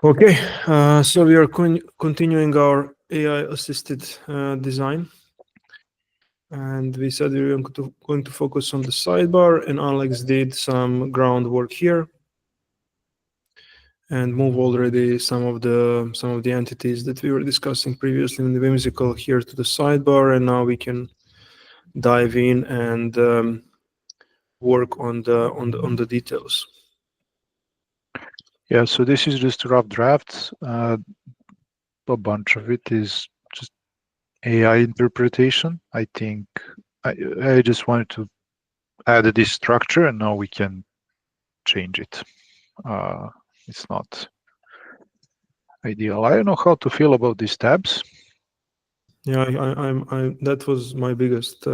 Okay, so we are continuing our AI-assisted design. And we said we were going to focus on the sidebar, and Alex did some groundwork here and move already some of the entities that we were discussing previously in the whimsical here to the sidebar, and now we can dive in and work on the details. Yeah, so this is just rough drafts. A bunch of it is just AI interpretation. I think I just wanted to add this structure, and now we can change it. It's not ideal. I don't know how to feel about these tabs. Yeah, that was my biggest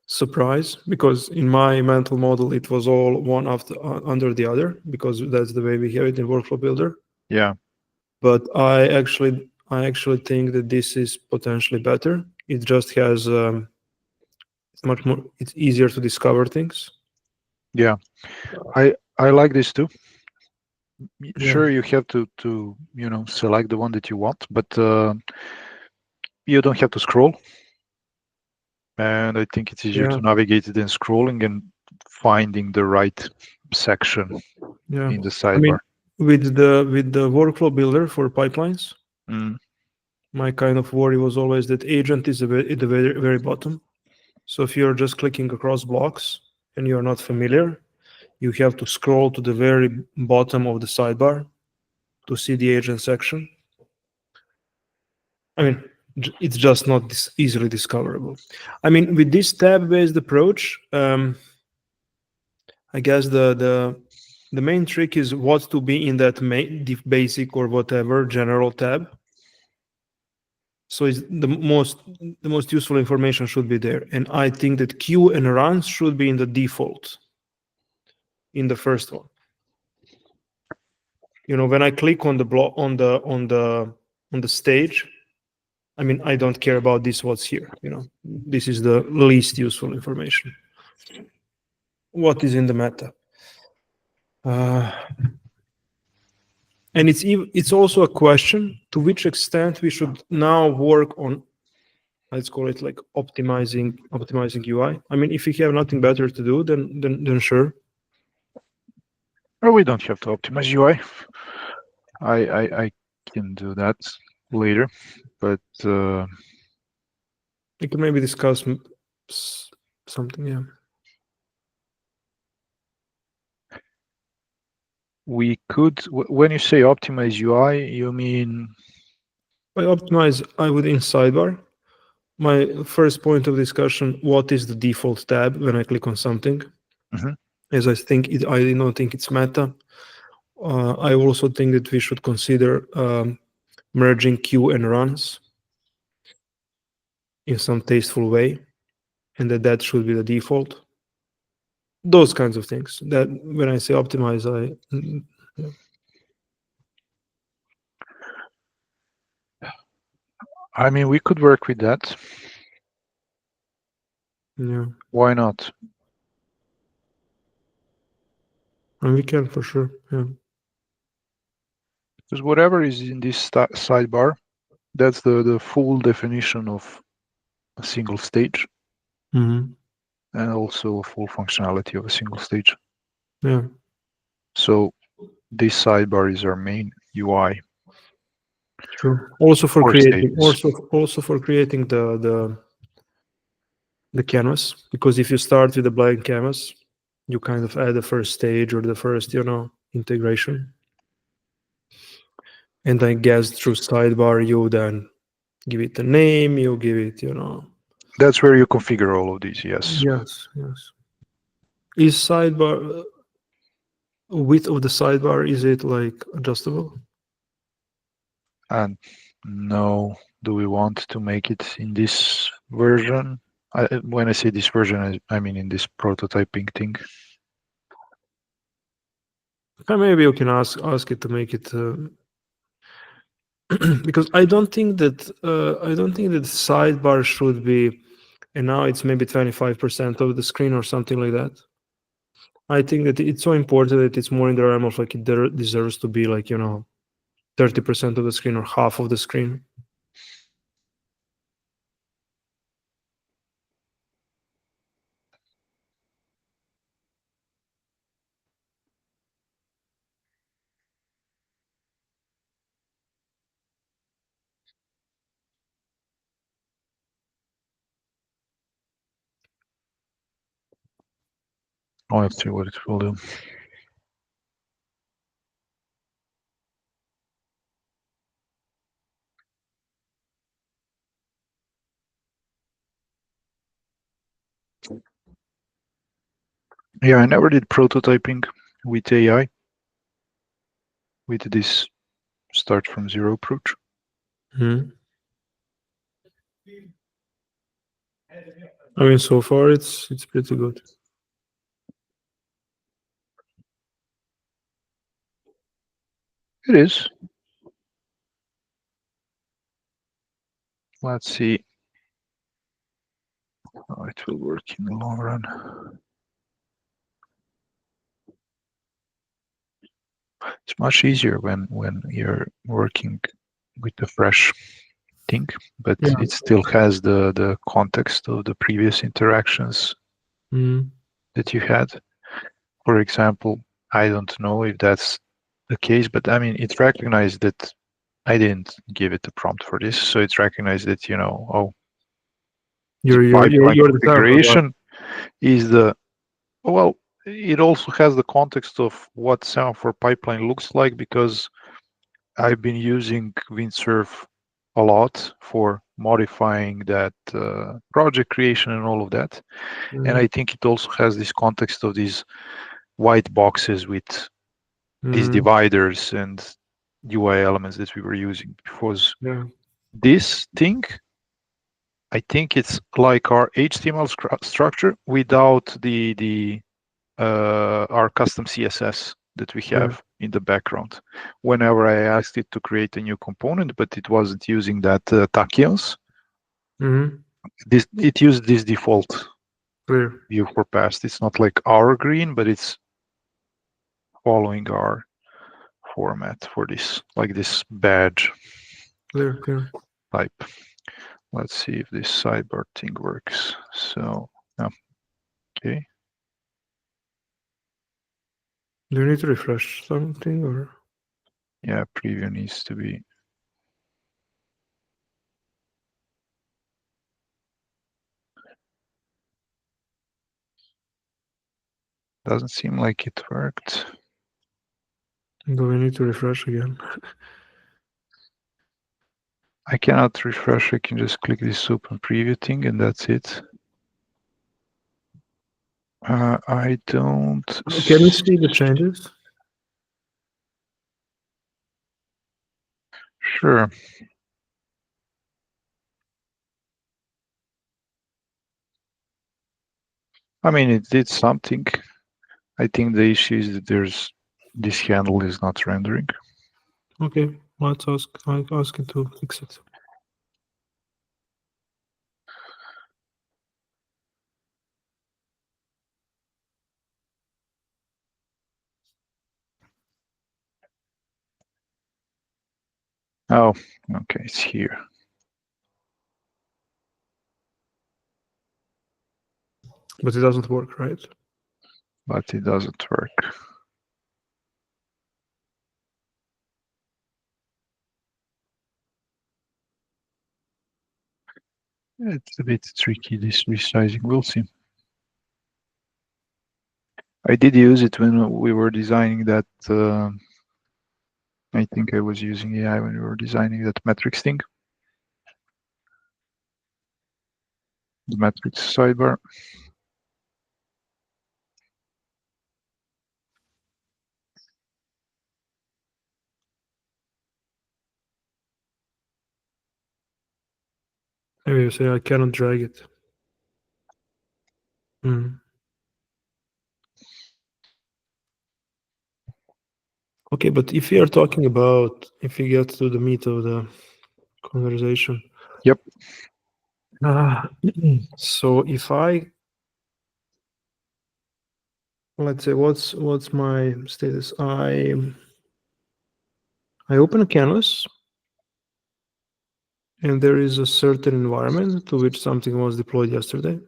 surprise, because in my mental model it was all one after under the other, because that's the way we have it in Workflow Builder. Yeah. But I actually think that this is potentially better. It just has it's much more. It's easier to discover things. Yeah, I like this too. Yeah. Sure, you have to select the one that you want, but you don't have to scroll. And I think it's easier to navigate it than scrolling and finding the right section in the sidebar. I mean, with the Workflow Builder for pipelines, my kind of worry was always that agent is at the very, very bottom. So if you're just clicking across blocks and you're not familiar, you have to scroll to the very bottom of the sidebar to see the agent section. I mean, it's just not easily discoverable. I mean, with this tab-based approach, I guess the main trick is what to be in that basic or whatever general tab. So it's the most useful information should be there, and I think that queue and runs should be in the default, in the first one. When I click on the block on the stage, I mean, I don't care about this. What's here? This is the least useful information. What is in the meta? And it's also a question to which extent we should now work on, let's call it like optimizing UI. I mean, if we have nothing better to do, then sure. Or we don't have to optimize UI. I can do that later, but we can maybe discuss something. Yeah. We could, when you say optimize UI, you mean? By optimize, I would in sidebar. My first point of discussion: what is the default tab when I click on something? As I don't think it's meta. I also think that we should consider merging queue and runs in some tasteful way, and that should be the default. Those kinds of things. That when I say optimize, I mean, we could work with that. Yeah. Why not? And we can for sure. Yeah. Because whatever is in this sidebar, that's the full definition of a single stage, and also a full functionality of a single stage. Yeah. So this sidebar is our main UI. True. Also for creating, also for creating the canvas, because if you start with a blank canvas, you kind of add the first stage or the first, integration. And I guess through sidebar, you then give it a name, you give it, That's where you configure all of these, yes. Yes. Is sidebar, width of the sidebar, is it like adjustable? And no, do we want to make it in this version? When I say this version, I mean in this prototyping thing. Maybe you can ask it to make it, because I don't think that sidebar should be, and now it's maybe 25% of the screen or something like that. I think that it's so important that it's more in the realm of like it deserves to be like 30% of the screen or half of the screen. Let's see what it will do. Yeah, I never did prototyping with AI, with this start from zero approach. I mean, so far it's pretty good. It is. Let's see how it will work in the long run. It's much easier when you're working with a fresh thing, but Yeah. it still has the context of the previous interactions that you had. For example, I don't know if that's the case, but I mean, it recognized that I didn't give it a prompt for this, so it recognized that, oh, the pipeline You're the configuration is well, it also has the context of what Semaphore pipeline looks like, because I've been using Windsurf a lot for modifying that project creation and all of that. And I think it also has this context of these white boxes with these dividers and UI elements that we were using. Because this thing, I think it's like our HTML structure without our custom CSS that we have in the background. Whenever I asked it to create a new component, but it wasn't using that tachyons, it used this default view for past. It's not like our green, but it's following our format for this, like this badge type. Let's see if this sidebar thing works. So, okay. Do you need to refresh something or? Yeah, preview needs to be. Doesn't seem like it worked. Do we need to refresh again? I cannot refresh. I can just click this open preview thing and that's it. I don't. Can we see the changes? Sure. I mean, it did something. I think the issue is that this handle is not rendering. Okay, let's ask it to fix it. Oh, okay, it's here. But it doesn't work, right? But it doesn't work. It's a bit tricky, this resizing. We'll see. I did use it when we were designing that. I think I was using AI when we were designing that metrics thing. The metrics sidebar. Maybe you say I cannot drag it. Okay, but if we are talking about, if we get to the meat of the conversation. Yep. So if I let's say what's my status. I open a canvas, and there is a certain environment to which something was deployed yesterday.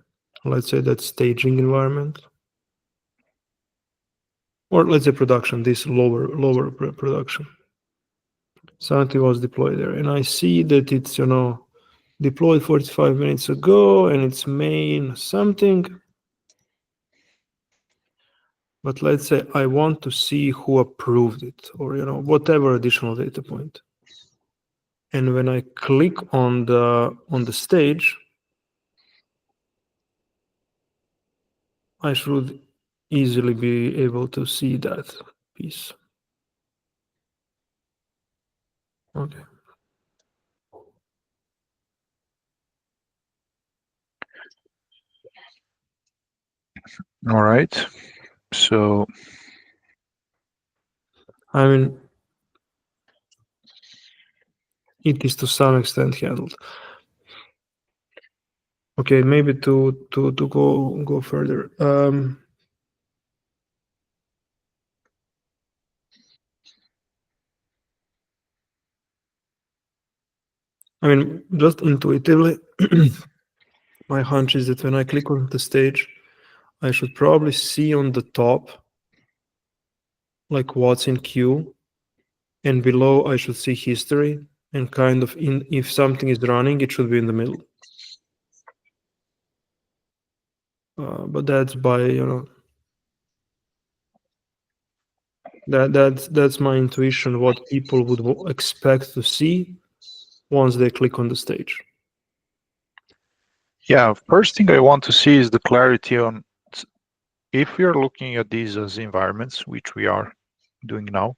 Let's say that staging environment, or let's say production, this lower production. Something was deployed there, and I see that it's deployed 45 minutes ago, and it's main something. But let's say I want to see who approved it, or whatever additional data point. And when I click on the stage, I should easily be able to see that piece. Okay. All right. So I mean, it is to some extent handled. Okay, maybe to go further. I mean, just intuitively, my hunch is that when I click on the stage, I should probably see on the top like what's in queue, and below I should see history, and kind of if something is running, it should be in the middle. But that's by that's my intuition, what people would expect to see once they click on the stage. yeah, first thing I want to see is the clarity on if we are looking at these as environments, which we are doing now.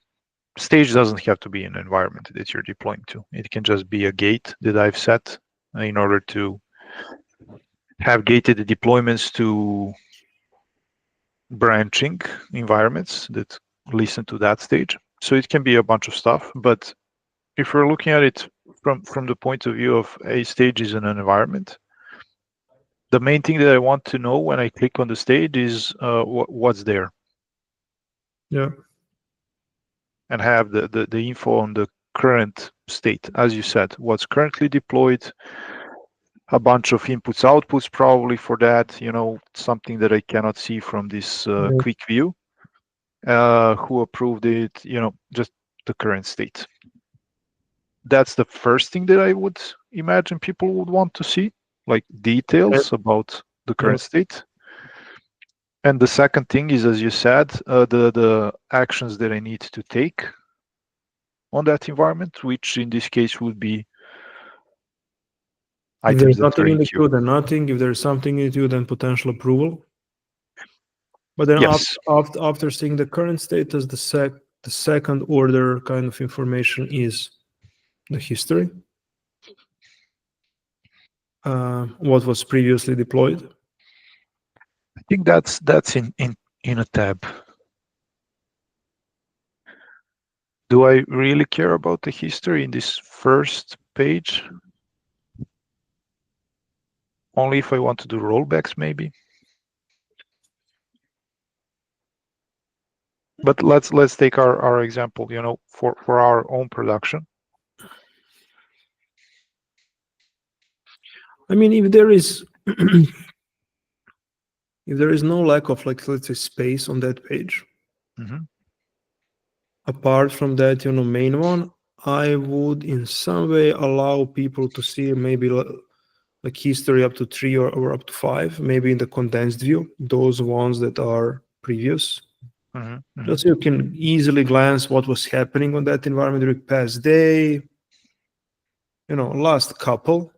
Stage doesn't have to be an environment that you're deploying to. It can just be a gate that I've set in order to have gated deployments to branching environments that listen to that stage. So it can be a bunch of stuff, but if we're looking at it from the point of view of a stage is an environment, the main thing that I want to know when I click on the stage is what's there. Yeah. And have the info on the current state, as you said, what's currently deployed, a bunch of inputs, outputs probably for that, something that I cannot see from this quick view, who approved it, just the current state. That's the first thing that I would imagine people would want to see, like details about the current state. And the second thing is, as you said, the actions that I need to take on that environment, which in this case would be If items there's that nothing are in in the queue. queue, then nothing. If there's something in the queue, then potential approval. But then Yes. after seeing the current status, the second order kind of information is the history, what was previously deployed. I think that's in a tab. Do I really care about the history in this first page? Only if I want to do rollbacks, maybe. But let's take our example, for our own production. I mean, if there is if there is no lack of, like, let's say, space on that page, apart from that, main one, I would in some way allow people to see maybe like history up to 3 or up to 5, maybe in the condensed view, those ones that are previous. Just so you can easily glance what was happening on that environment during past day, last couple.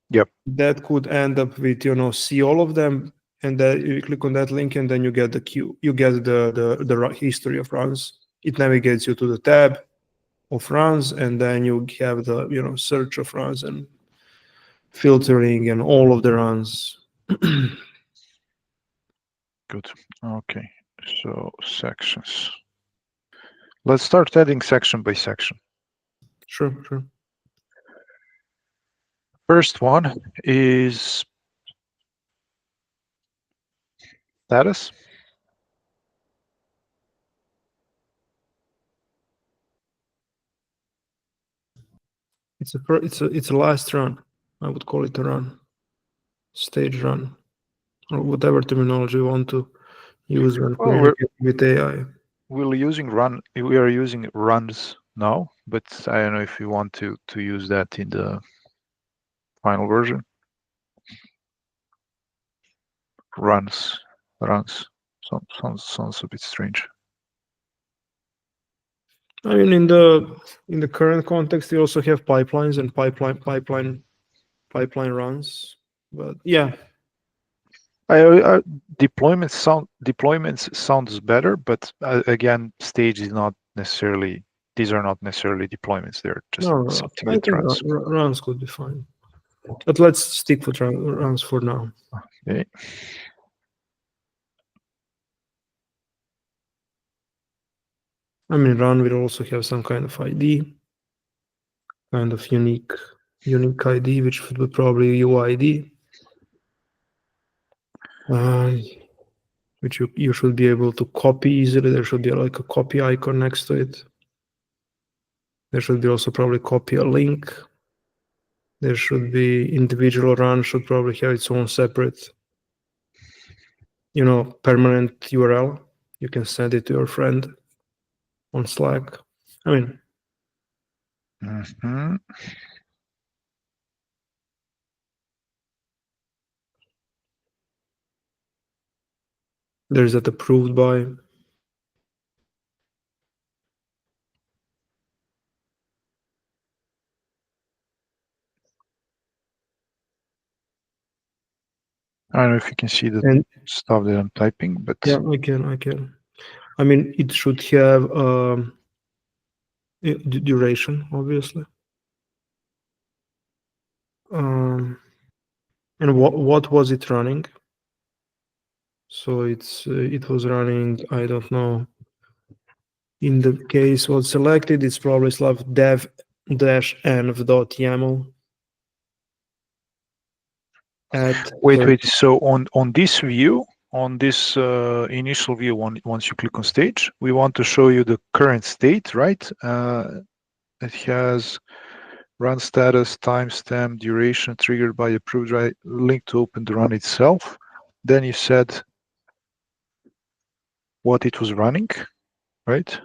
Yep. That could end up with, see all of them, and then you click on that link, and then you get the queue. You get the history of runs. It navigates you to the tab of runs, and then you have the search of runs and filtering and all of the runs. Good. Okay. So sections. Let's start adding section by section. Sure. First one is status. It's a last run. I would call it a run, stage run, or whatever terminology you want to use when communicating with AI. We are using runs now, but I don't know if you want to use that in the final version. Runs sounds a bit strange. I mean, in the current context, we also have pipelines and pipeline runs, but yeah. Deployments sounds better, but again, stage is not necessarily. These are not necessarily deployments. They're just something I that think runs. runs could be fine, but let's stick with runs for now. Okay. I mean, run will also have some kind of ID, kind of unique ID, which would be probably UID, which you should be able to copy easily. There should be like a copy icon next to it. There should be also probably copy a link. There should be individual run should probably have its own separate, permanent URL. You can send it to your friend on Slack. I mean, there's that approved by. I don't know if you can see the stuff that I'm typing, but yeah, I can. I mean, it should have duration, obviously. And what was it running? So it was running, I don't know. In the case was selected, it's probably dev-env.yaml. Wait. So on this view, on this initial view, once you click on stage, we want to show you the current state, right? It has run status, timestamp, duration triggered by approved link to open the run itself. Then you said what it was running, right?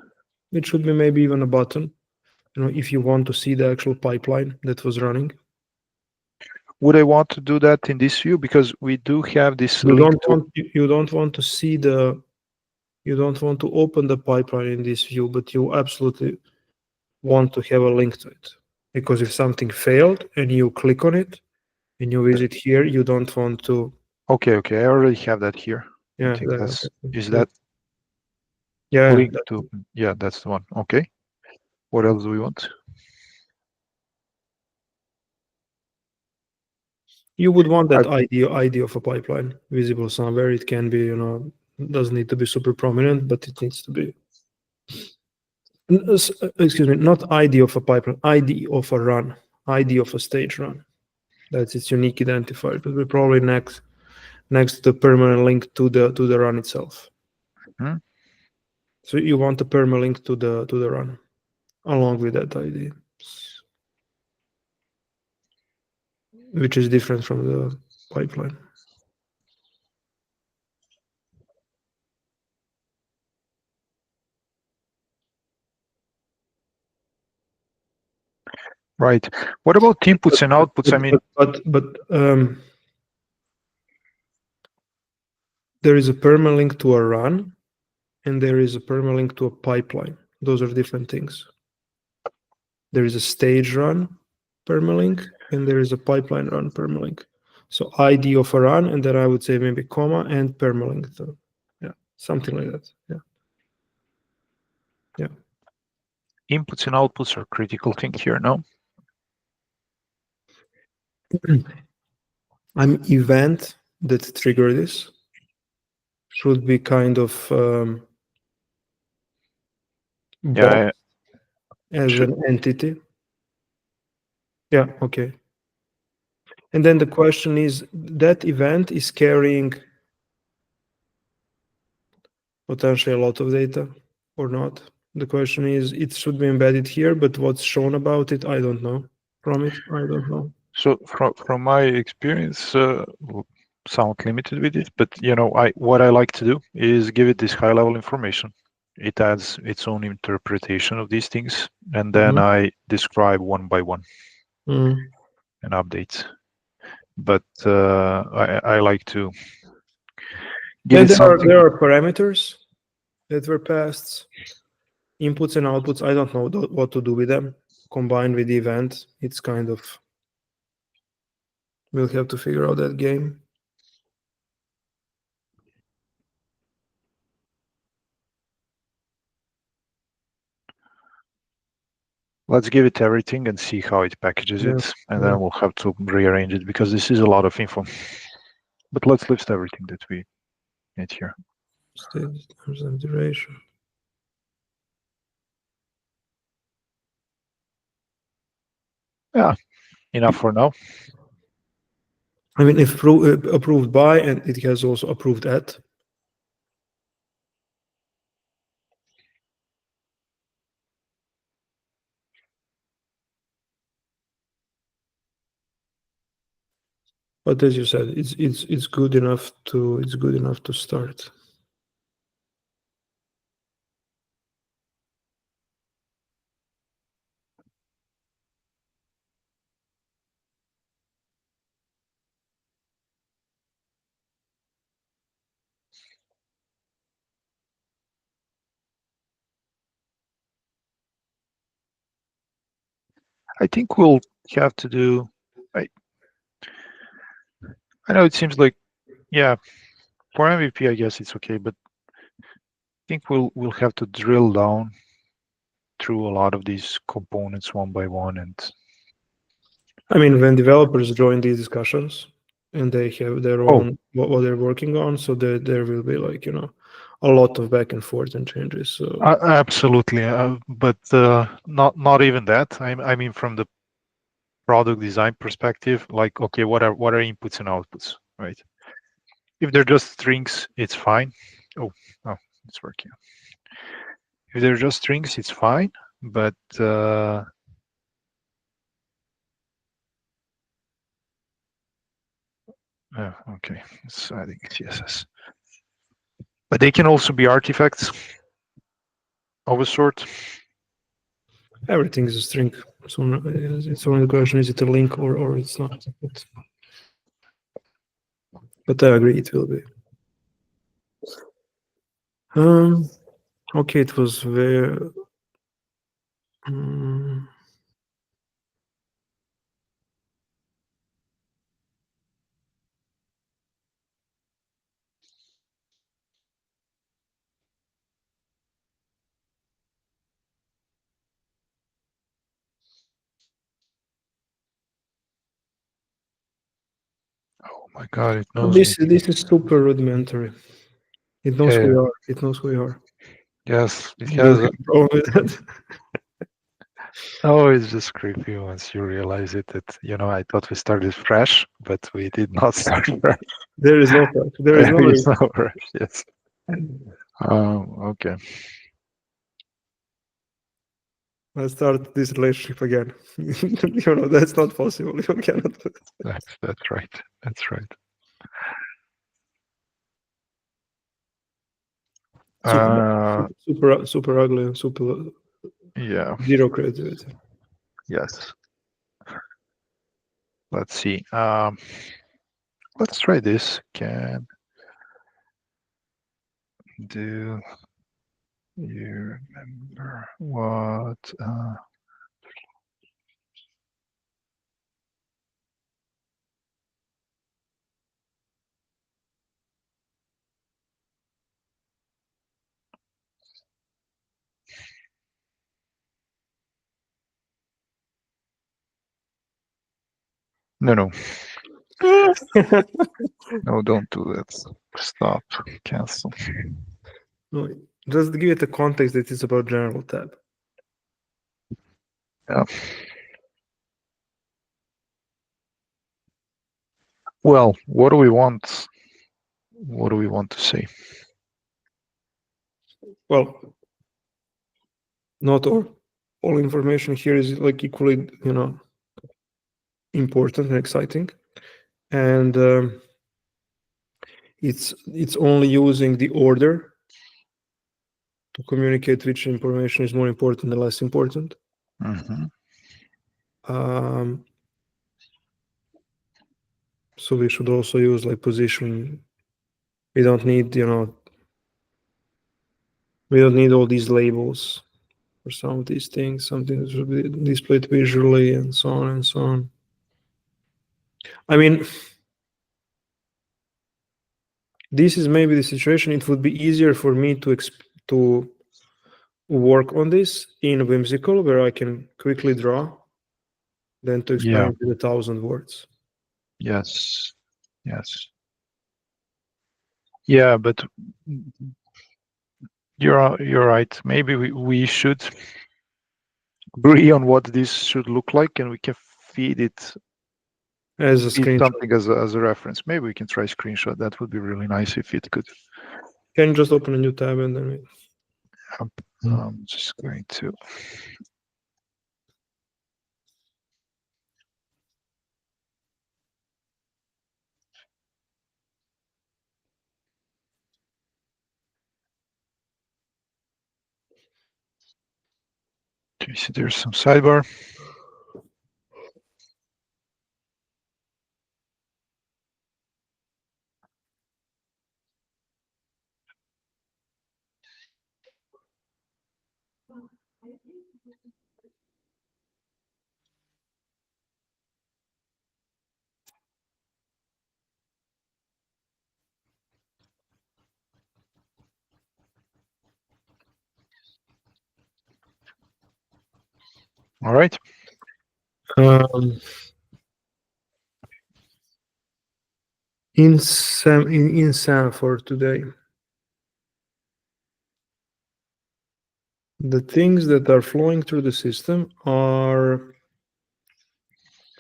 It should be maybe even a button, if you want to see the actual pipeline that was running. Would I want to do that in this view? Because we do have this link you don't want to see you don't want to open the pipeline in this view, but you absolutely want to have a link to it. Because if something failed and you click on it and you visit here, you don't want to. Okay, I already have that here. Yeah, I think is that. that Yeah, link to. Yeah, that's the one. Okay. What else do we want? You would want that ID of a pipeline visible somewhere. It can be, doesn't need to be super prominent, but it needs to be. Excuse me, not ID of a pipeline, ID of a run, ID of a stage run. That's its unique identifier. It will be probably next to the permanent link to the run itself. So you want a permalink to the run along with that ID, which is different from the pipeline. Right. What about inputs and outputs? But there is a permalink to a run, and there is a permalink to a pipeline. Those are different things. There is a stage run permalink, and there is a pipeline run permalink. So ID of a run, and then I would say maybe comma and permalink. So, yeah, something like that. Yeah. Inputs and outputs are critical thing here, no? An event that trigger this should be kind of boxed as an entity. Yeah, okay. And then the question is, that event is carrying potentially a lot of data or not? The question is, it should be embedded here, but what's shown about it, I don't know. from it? I don't know. So from my experience, somewhat limited with it, but what I like to do is give it this high level information. It adds its own interpretation of these things, and then I describe one by one Mm. and update. But I like to give And it something. there are parameters that were passed, inputs and outputs. I don't know what to do with them. Combined with the event, it's kind of, we'll have to figure out that game. Let's give it everything and see how it packages it, and then we'll have to rearrange it because this is a lot of info. But let's list everything that we need here. State terms and duration. Yeah, enough for now. I mean, if approved by, and it has also approved at. But as you said, it's good enough to start. I think we'll have to do. I know it seems like, yeah, for MVP, I guess it's okay, but I think we'll have to drill down through a lot of these components one by one. And I mean, when developers join these discussions and they have their own what they're working on, so there will be like a lot of back and forth and changes. So absolutely, but not even that. I mean, from the product design perspective, like, okay, what are inputs and outputs, right? If they're just strings, it's fine. Oh, it's working. If they're just strings, it's fine, but okay, it's adding CSS. But they can also be artifacts of a sort. everything is a string. So it's only the question: is it a link or it's not? But I agree, it will be. Okay, it was very. Oh my god, it knows This me. is super rudimentary. It knows who we are. It knows who we are. Yes, it You don't has. have a problem with that. Oh, it's just creepy once you realize it. That I thought we started fresh, but we did not start fresh. There is no fact. There is no There is reason. no fresh. Yes. Okay. Let's start this relationship again. That's not possible. You cannot do it. That's right. That's right. Super ugly and super Yeah. zero creativity. Yes. Let's see. Let's try this. Can do you remember what? No, no, no! Don't do that. Stop. Cancel. No, just give it a context that it's about general tab. Yeah. Well, what do we want? What do we want to say? Well, not all information here is like equally, important and exciting, and it's only using the order to communicate which information is more important and less important. Mm-hmm. So we should also use like position. We don't need, we don't need all these labels for some of these things. Something that should be displayed visually and so on and so on. I mean, this is maybe the situation. It would be easier for me to work on this in Whimsical, where I can quickly draw, than to explain Yeah. it in 1,000 words. Yes. Yes. Yeah, but you're right. Maybe we should agree on what this should look like, and we can feed it As a screenshot. something as a reference. Maybe we can try screenshot. That would be really nice if it could. Can you just open a new tab and then I'm just going to. Okay, so there's some sidebar. All right. in Semaphore today, the things that are flowing through the system are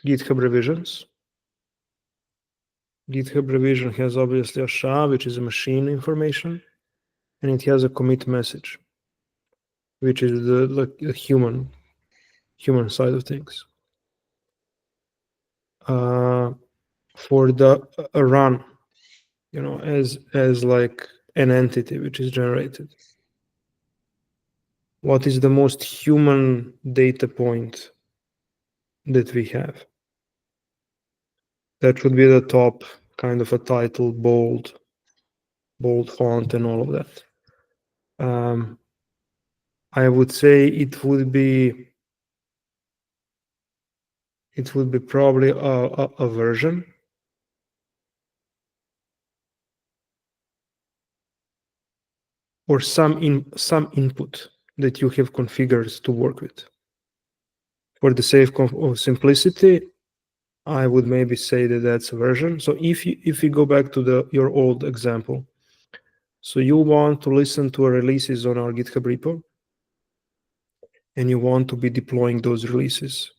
GitHub revisions. GitHub revision has obviously a SHA, which is a machine information, and it has a commit message, which is the human side of things. For the run, as like an entity which is generated. What is the most human data point that we have? That would be the top, kind of a title, bold font and all of that. I would say it would be probably a version, or some input that you have configured to work with. For the sake of simplicity, I would maybe say that that's a version. So if you go back to your old example, so you want to listen to releases on our GitHub repo, and you want to be deploying those releases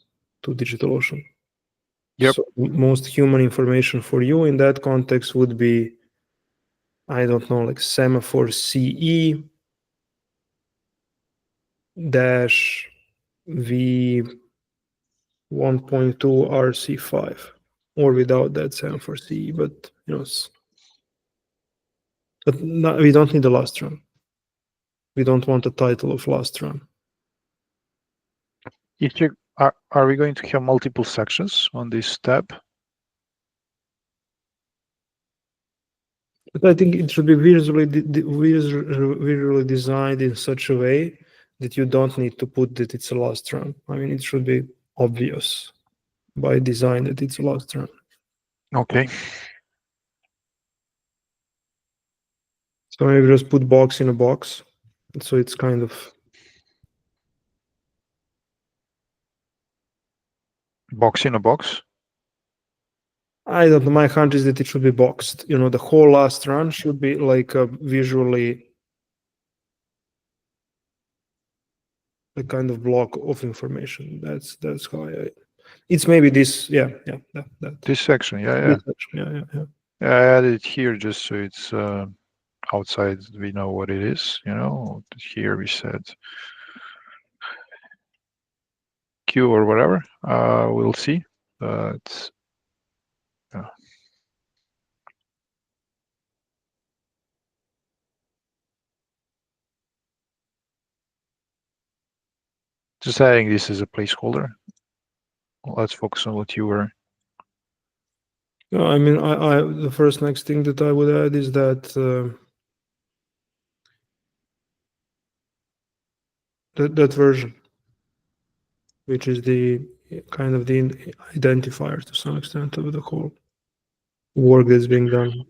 to DigitalOcean. Yep. So most human information for you in that context would be, I don't know, like Semaphore CE dash V 1.2 RC5, or without that Semaphore CE, but but no, we don't need the last run. We don't want the title of last run. If you are we going to have multiple sections on this tab? But I think it should be visually designed in such a way that you don't need to put that it's a last run. I mean, it should be obvious by design that it's a last run. Okay. So maybe just put box in a box. So it's kind of Box in a box. I don't know. My hunch is that it should be boxed. The whole last run should be like visually a kind of block of information. That's how it's maybe this. Yeah. That. This section. Yeah. This section, yeah. I added it here just so it's outside. We know what it is. Here we said Q or whatever. We'll see. but just adding this as a placeholder. Let's focus on what you were. No, I mean, the first next thing that I would add is that that version, which is the kind of the identifier to some extent of the whole work that's being done.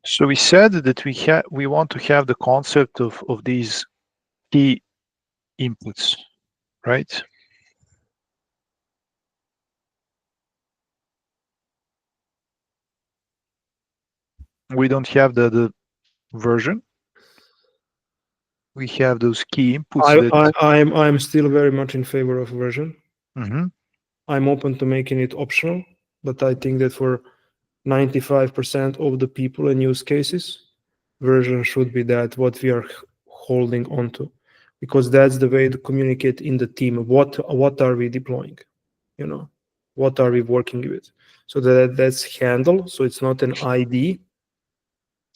So we said that we want to have the concept of these key inputs, right? We don't have the version. We have those key inputs I'm still very much in favor of version. Mm-hmm. I'm open to making it optional, but I think that for 95% of the people and use cases, version should be that what we are holding onto, because that's the way to communicate in the team. What are we deploying? You know, what are we working with? So that's handle. So it's not an ID.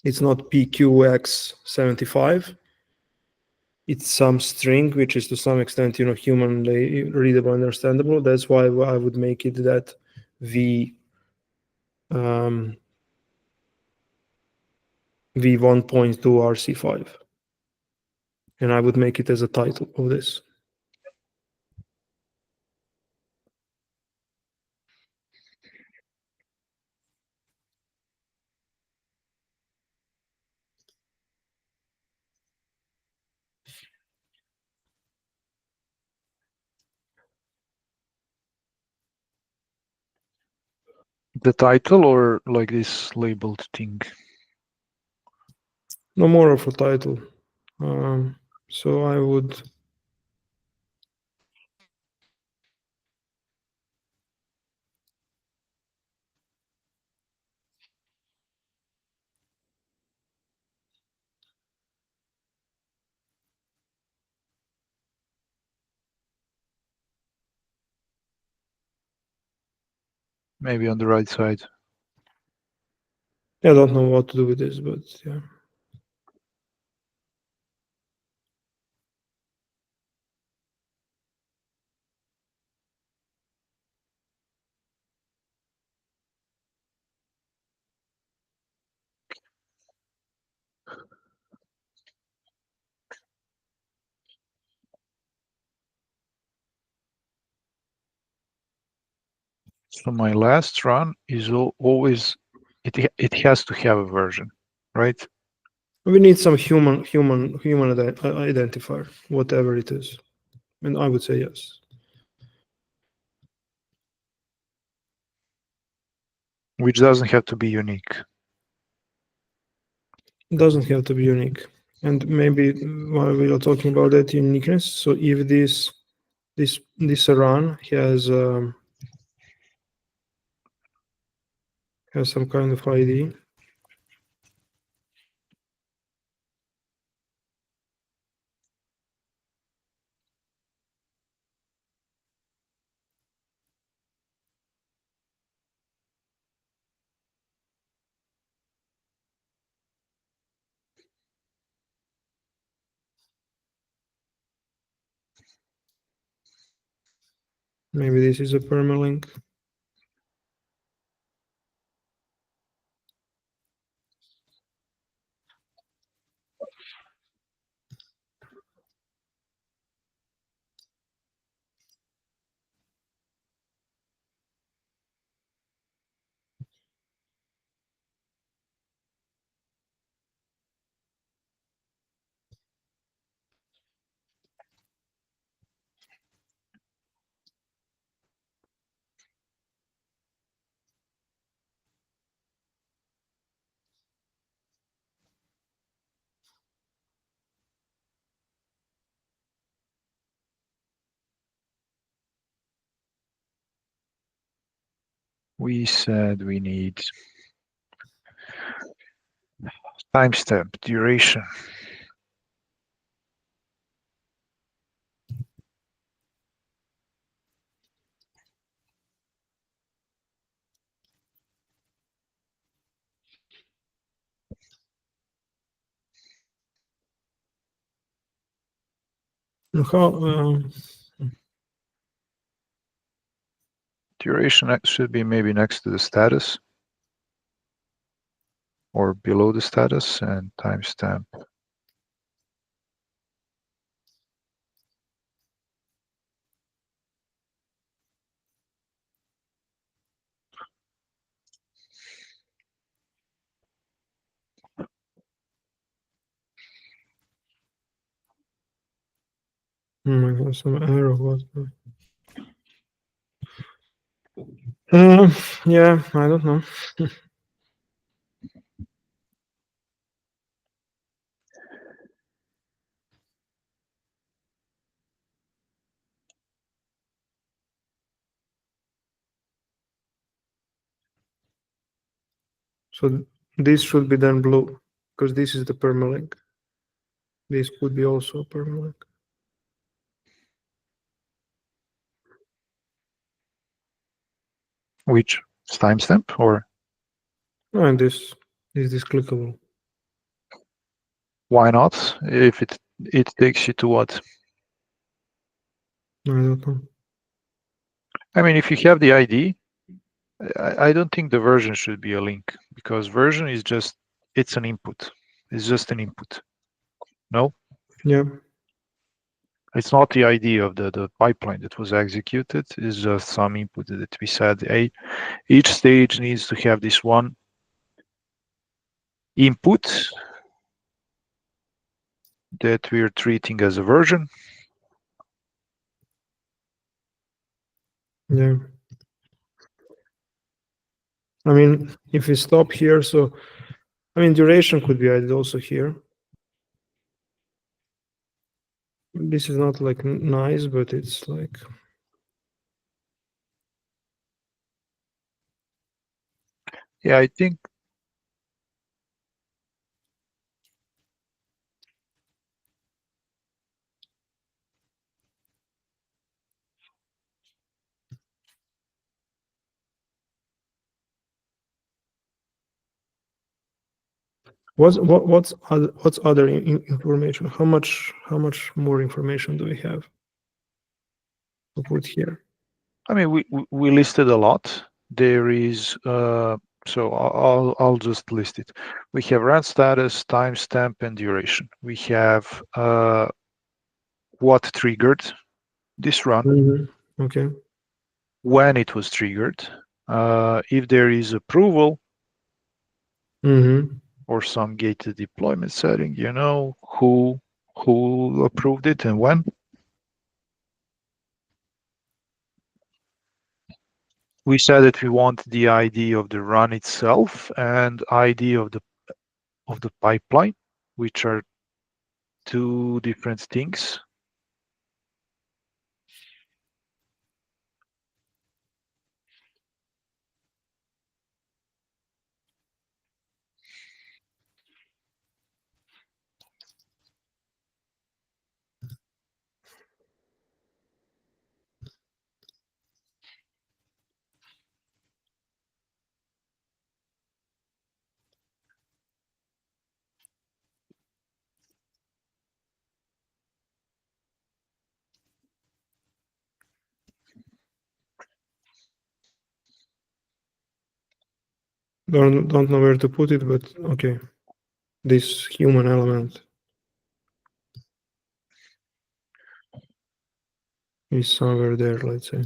It's not PQX75. It's some string, which is to some extent, humanly readable, understandable. That's why I would make it that V1.2 RC5. And I would make it as a title of this. The title or like this labeled thing? No more of a title. So I would Maybe on the right side. I don't know what to do with this, but yeah. So my last run is always it has to have a version, right? We need some human identifier, whatever it is. And I would say yes. Which doesn't have to be unique. It doesn't have to be unique. And maybe while we are talking about that uniqueness, so if this run has some kind of ID, maybe this is a permalink. We said we need timestamp, duration. How? Duration should be maybe next to the status or below the status, and timestamp. I have some error. What? Yeah, I don't know. So this should be then blue because this is the permalink. This could be also a permalink. Which timestamp or? And this is this clickable. Why not? If it takes you to what? I don't know. I mean, if you have the ID, I don't think the version should be a link, because version is just, it's an input. It's just an input. No? Yeah. It's not the ID of the pipeline that was executed. It's just some input that we said, hey, each stage needs to have this one input that we're treating as a version. Yeah. I mean, if we stop here, so I mean, duration could be added also here. This is not like nice, but it's like. Yeah, I think What's other information? How much more information do we have to put here? I mean, we listed a lot. There is, so I'll just list it. We have run status, timestamp, and duration. We have what triggered this run, Okay. when it was triggered, if there is approval or some gated deployment setting, you know, who approved it and when. We said that we want the ID of the run itself and ID of the pipeline, which are two different things. Don't know where to put it, but okay. This human element is somewhere there, let's say.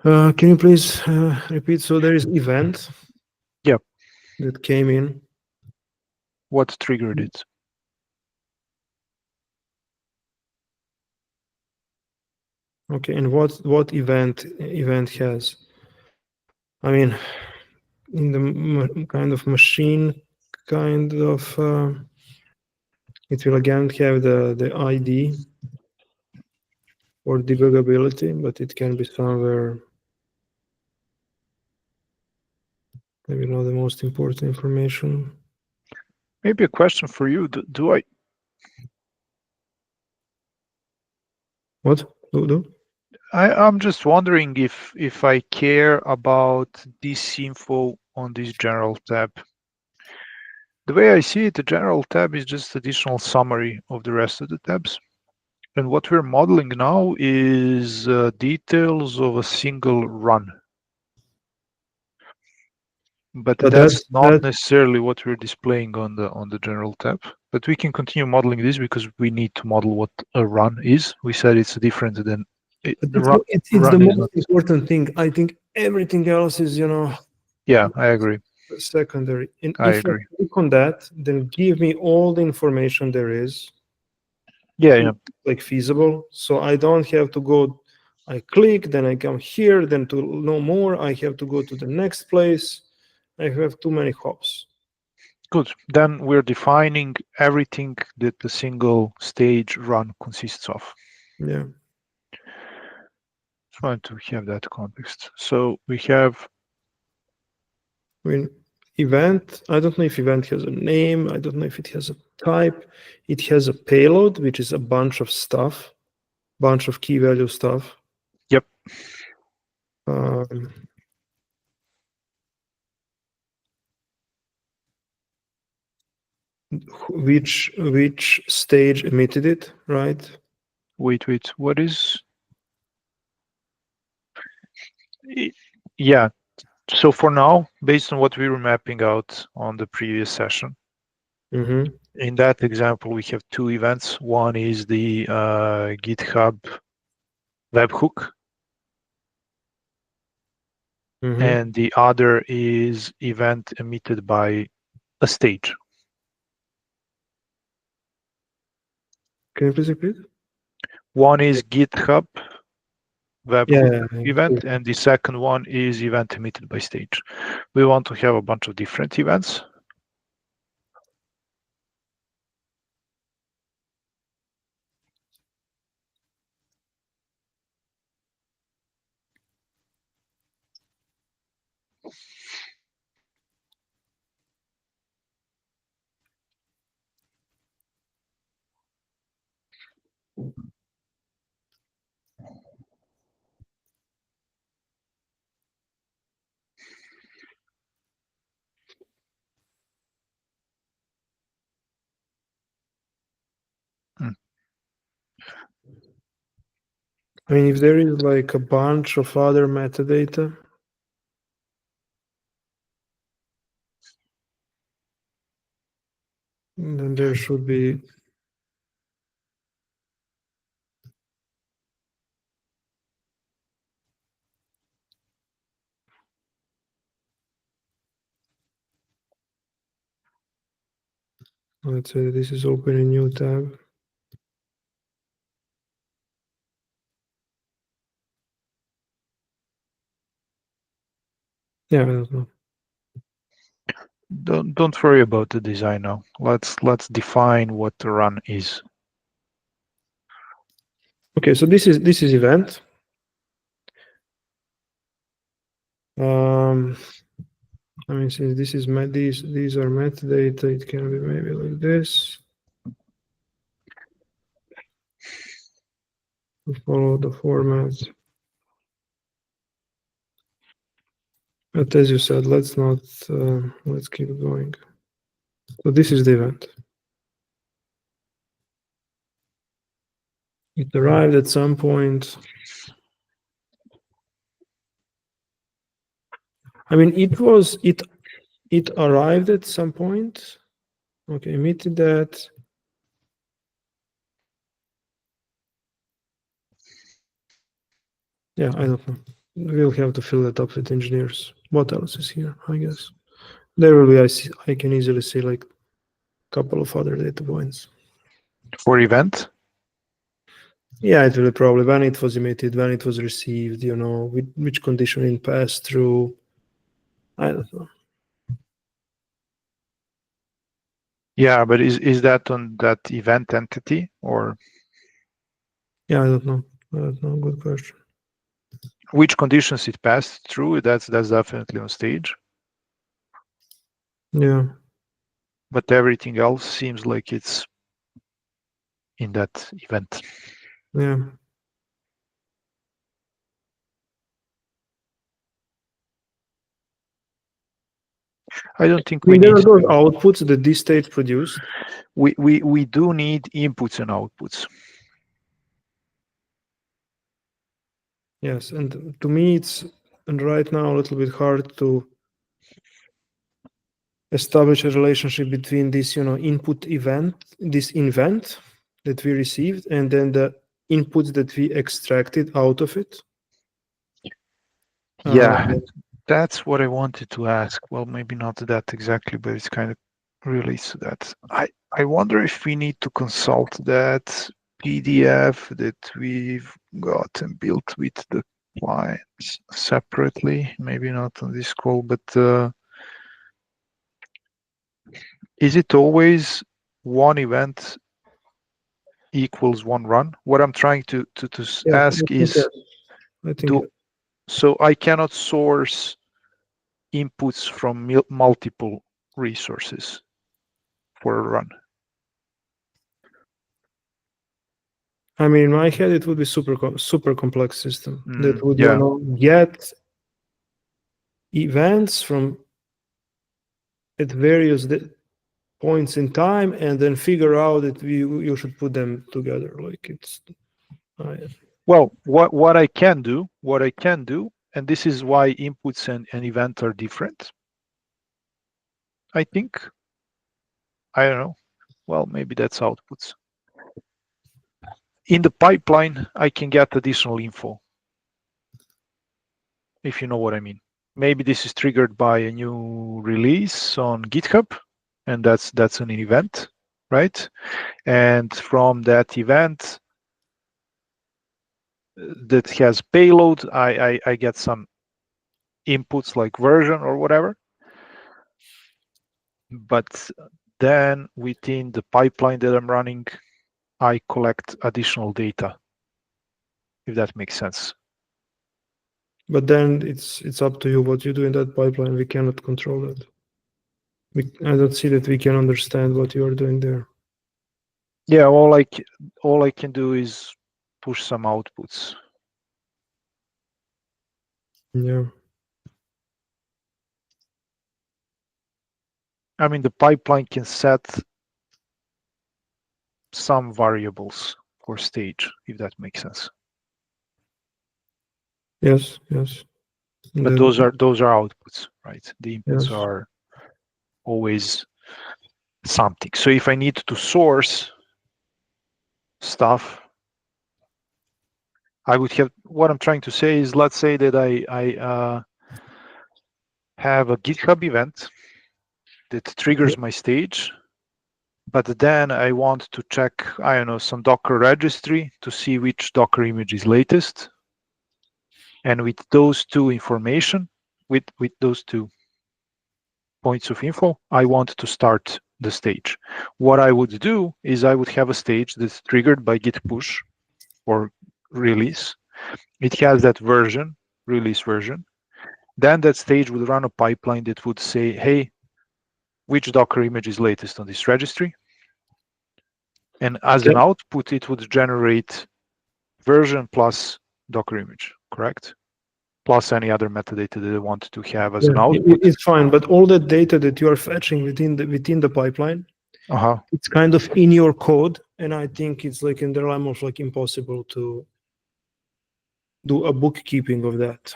Can you please repeat? So there is event. Yeah. That came in. What triggered it? Okay, and what event has? I mean, in the kind of machine kind of, it will again have the ID or debuggability, but it can be somewhere, maybe not the most important information. Maybe a question for you. Do I? What? Do? I'm just wondering if I care about this info on this general tab. The way I see it, the general tab is just additional summary of the rest of the tabs. And what we're modeling now is details of a single run. But that's not necessarily what we're displaying on the general tab. But we can continue modeling this because we need to model what a run is. We said it's different than the run. It's the most important thing. I think everything else is, Yeah, I agree. Secondary. And I if agree. I click on that, then give me all the information there is. Yeah. Like feasible. So I don't have to go. I click, then I come here. Then to know more, I have to go to the next place. I have too many hops. Good. Then we're defining everything that the single stage run consists of. Yeah. Trying to have that context. So we have. Event. I don't know if event has a name. I don't know if it has a type. It has a payload, which is a bunch of stuff, bunch of key value stuff. Yep. Which stage emitted it, right? Wait. What is? Yeah. So for now, based on what we were mapping out on the previous session, in that example, we have two events. One is the GitHub webhook, and the other is event emitted by a stage. Can you please repeat? One is GitHub webhook event, and the second one is event emitted by stage. We want to have a bunch of different events. I mean, if there is like a bunch of other metadata, then there should be. Let's say this is open a new tab. Yeah, I don't know. Don't worry about the design now. Let's define what the run is. Okay, so this is event. I mean, since this is these are metadata, it can be maybe like this. Follow the format. But as you said, let's keep going. So this is the event. It arrived at some point. I mean, it arrived at some point. Okay, emitted that. Yeah, I don't know. We'll have to fill that up with engineers. What else is here? I guess there will be. I can easily see like a couple of other data points for event. Yeah, it will probably when it was emitted, when it was received. Which condition it passed through. I don't know. Yeah, but is that on that event entity or? Yeah, I don't know. Good question. Which conditions it passed through? That's definitely on stage. Yeah. But everything else seems like it's in that event. Yeah. I don't think I we mean, there need are those to. outputs that this stage produced. We do need inputs and outputs. Yes, and to me, it's and right now a little bit hard to establish a relationship between this, input event, this event that we received, and then the inputs that we extracted out of it. Yeah, that's what I wanted to ask. Well, maybe not that exactly, but it's kind of relates to that. I wonder if we need to consult that PDF that we've got and built with the clients separately. Maybe not on this call, but is it always one event equals one run? What I'm trying to Yes, I ask think is, yes. I think do so I cannot source inputs from multiple resources for a run. I mean, in my head, it would be super complex system that would, Yeah. get events from at various points in time, and then figure out that you should put them together. Like it's. Well, what I can do, and this is why inputs and event are different. I think. I don't know. Well, maybe that's outputs. In the pipeline, I can get additional info, if you know what I mean. Maybe this is triggered by a new release on GitHub, and that's an event, right? And from that event that has payload, I get some inputs like version or whatever. But then within the pipeline that I'm running, I collect additional data, if that makes sense. But then it's up to you what you do in that pipeline. We cannot control that. I don't see that we can understand what you are doing there. Yeah, all I can do is push some outputs. Yeah. I mean, the pipeline can set some variables for stage, if that makes sense. Yes. But those are outputs, right? The inputs yes. are always something. So if I need to source stuff, I would have, what I'm trying to say is, let's say that I have a GitHub event that triggers my stage, but then I want to check, I don't know, some Docker registry to see which Docker image is latest. And with those two information, with those 2 points of info, I want to start the stage. What I would do is I would have a stage that's triggered by git push or release. It has that version, release version. Then that stage would run a pipeline that would say, hey, which Docker image is latest on this registry? And as an output, it would generate version plus Docker image, correct? Plus any other metadata that I want to have as an output. It's fine, but all that data that you are fetching within the pipeline, it's kind of in your code, and I think it's like in the realm of like impossible to do a bookkeeping of that.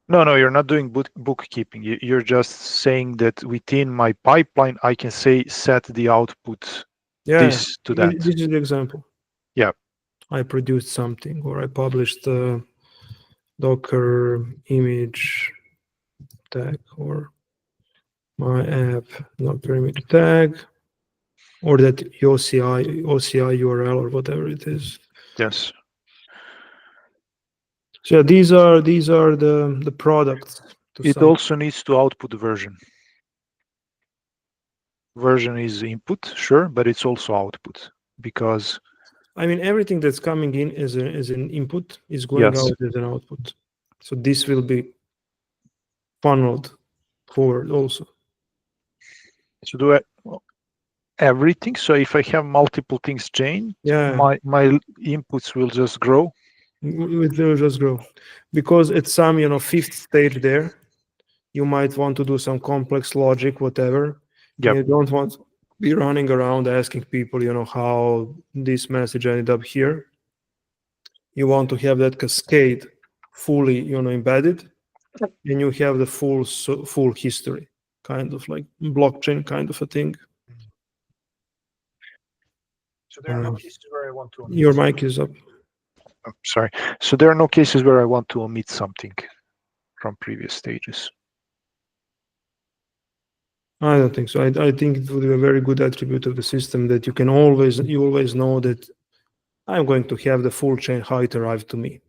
No, you're not doing bookkeeping. You're just saying that within my pipeline, I can say set the output this to that. This is the example. Yeah. I produced something, or I published a Docker image tag, or my app not perimeter tag, or that OCI URL, or whatever it is. Yes. So yeah, these are the products. It also needs to output the version. Version is input, sure, but it's also output, because I mean, everything that's coming in as an input is going out as an output. So this will be funneled forward also. So do everything. So if I have multiple things changed, my inputs will just grow. It will just grow, because at some 5th stage there, You might want to do some complex logic, whatever. Yep. You don't want to be running around asking people, how this message ended up here. You want to have that cascade fully, embedded, and you have the full history, kind of like blockchain kind of a thing. So there are no cases where I want to omit Your mic is up. sorry. So there are no cases where I want to omit something from previous stages. I don't think so. I think it would be a very good attribute of the system that you always know that I'm going to have the full chain how it arrived to me.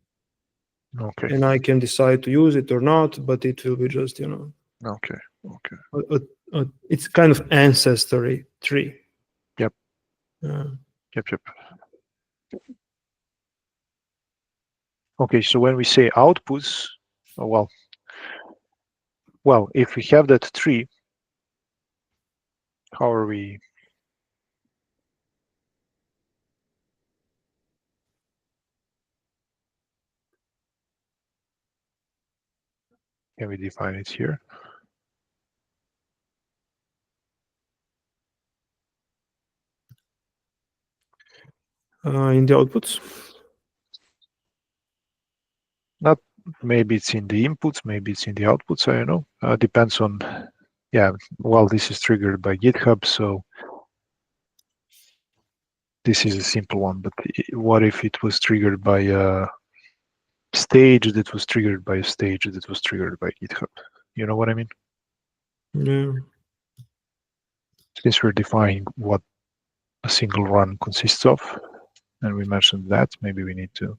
Okay. And I can decide to use it or not, but it will be just, Okay. Okay. it's kind of ancestry tree. Yep. Uh, Yep. Okay. So when we say outputs, well, if we have that tree, how are we? Can we define it here? in the outputs. Not maybe it's in the inputs, maybe it's in the outputs. I don't know. Depends on. Yeah. Well, this is triggered by GitHub, so this is a simple one. But what if it was triggered by a stage that was triggered by a stage that was triggered by GitHub? You know what I mean? Yeah. Since we're defining what a single run consists of, and we mentioned that, maybe we need to.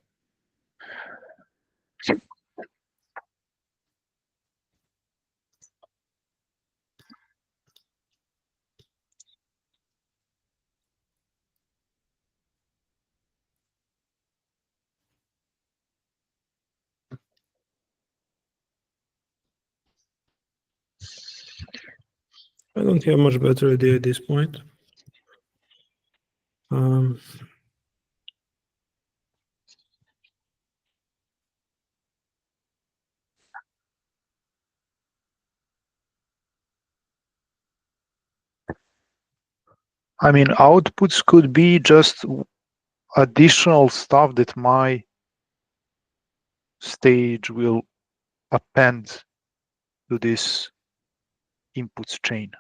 I don't have much better idea at this point. I mean, outputs could be just additional stuff that my stage will append to this inputs chain.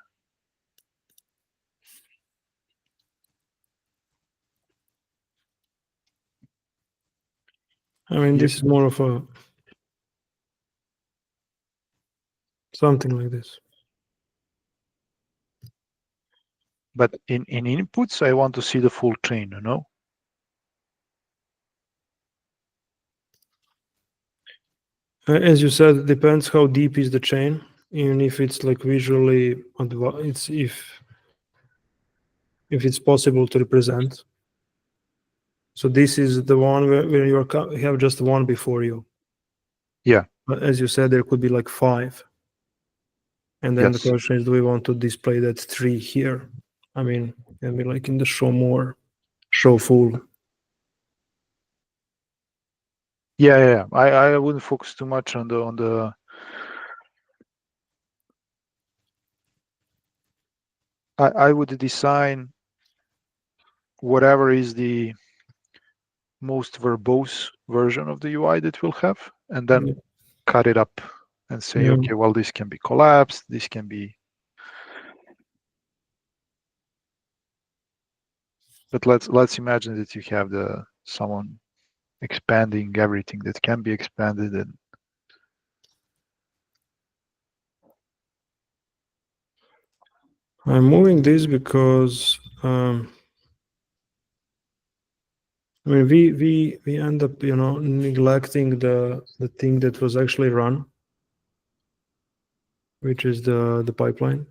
I mean, Yep. this is more of a something like this. But in inputs, I want to see the full chain, As you said, it depends how deep is the chain, and if it's like visually it's if it's possible to represent. So this is the one where you have just one before you. Yeah. But as you said, there could be like 5. And then Yes. the question is, do we want to display that 3 here? I mean, can be like in the show more, show full. Yeah. I wouldn't focus too much on the. I would design whatever is the most verbose version of the UI that we'll have, and then cut it up and say, Yeah. okay, well, this can be collapsed, this can be. But let's imagine that you have someone expanding everything that can be expanded, and I'm moving this because I mean we end up neglecting the thing that was actually run, which is the pipeline.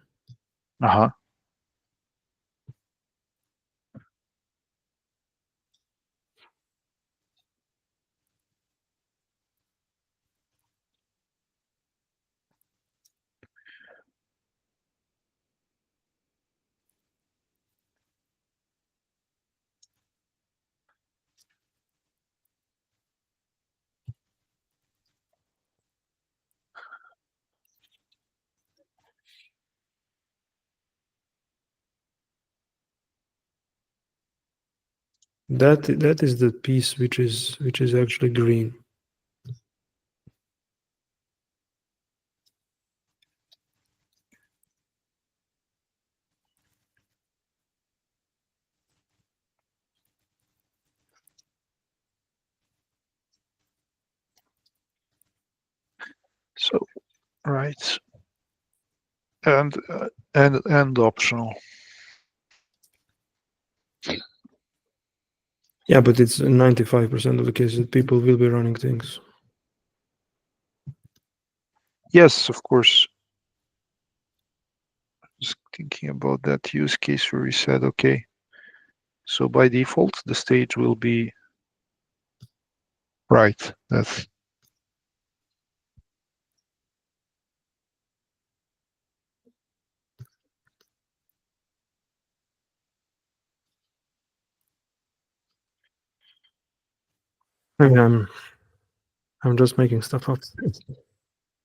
That is the piece which is actually green. So, right. And optional. Yeah, but it's 95% of the cases that people will be running things. Yes, of course. Just thinking about that use case where we said, okay, so by default, the stage will be right. That's I'm just making stuff up.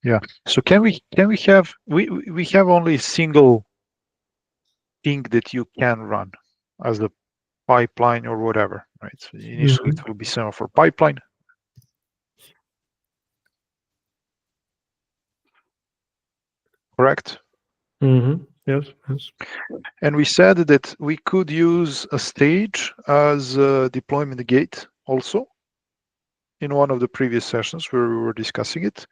yeah. So can we have we have only a single thing that you can run as a pipeline or whatever, right? So initially it will be Semaphore pipeline. Correct? Yes, yes. And we said that we could use a stage as a deployment gate also. In one of the previous sessions where we were discussing it,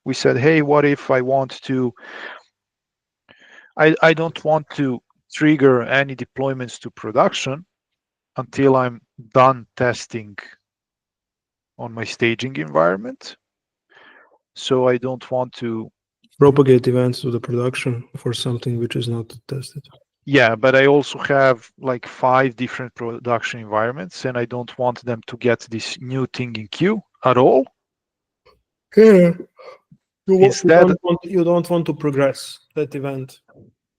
we said, hey, what if I want to, I don't want to trigger any deployments to production until I'm done testing on my staging environment. So I don't want to Propagate events to the production for something which is not tested. Yeah, but I also have like 5 different production environments and I don't want them to get this new thing in queue at all. Yeah. Instead, You don't want to progress that event.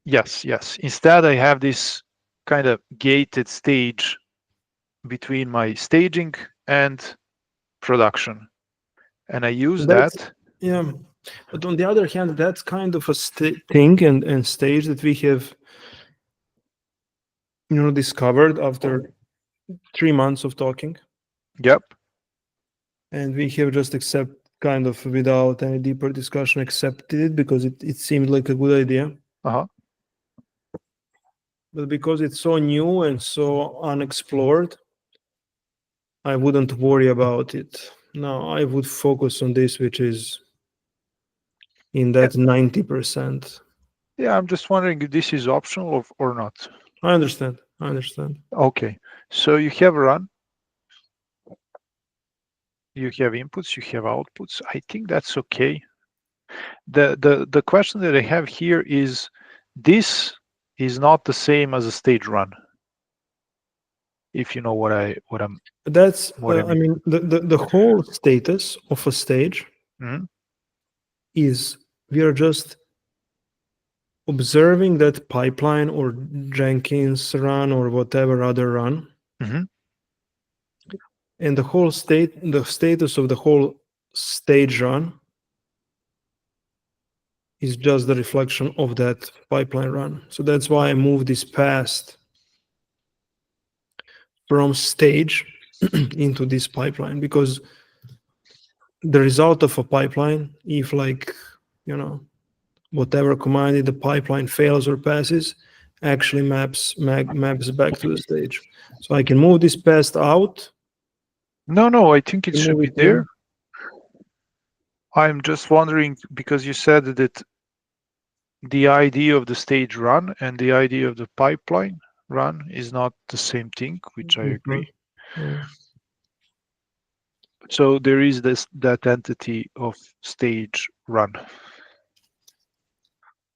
yes. Instead, I have this kind of gated stage between my staging and production. And I use that. Yeah. But on the other hand, that's kind of a thing and stage that we have discovered after 3 months of talking. Yep. And we have just kind of without any deeper discussion accepted it because it seemed like a good idea. Uh-huh. But because it's so new and so unexplored, I wouldn't worry about it. No, I would focus on this, which is in that 90%. Yeah, I'm just wondering if this is optional or not. I understand. Okay. So you have run, you have inputs, you have outputs. I think that's okay. The question that I have here is, this is not the same as a stage run. If you know what I mean, the whole status of a stage is we are just observing that pipeline or Jenkins run or whatever other run. And the status of the whole stage run is just the reflection of that pipeline run. So that's why I moved this past from stage into this pipeline, because the result of a pipeline, if whatever command in the pipeline fails or passes, actually maps back to the stage. So I can move this past out. No, I think it should be there. I'm just wondering, because you said that the idea of the stage run and the idea of the pipeline run is not the same thing, which I agree. So there is that entity of stage run.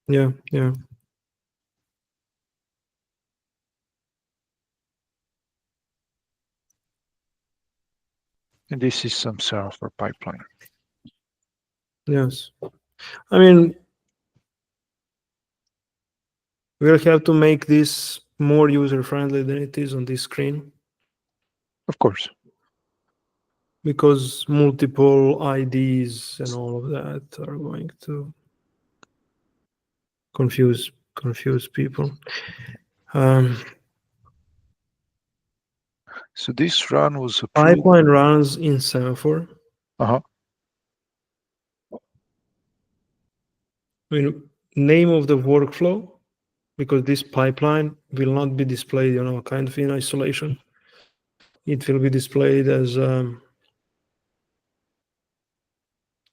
Yeah. And this is some Semaphore pipeline. Yes. I mean, we'll have to make this more user-friendly than it is on this screen. Of course. Because multiple IDs and all of that are going to confuse people. So this run was approved. Pipeline runs in Semaphore. Uh-huh. I mean, name of the workflow, because this pipeline will not be displayed, kind of in isolation. It will be displayed as on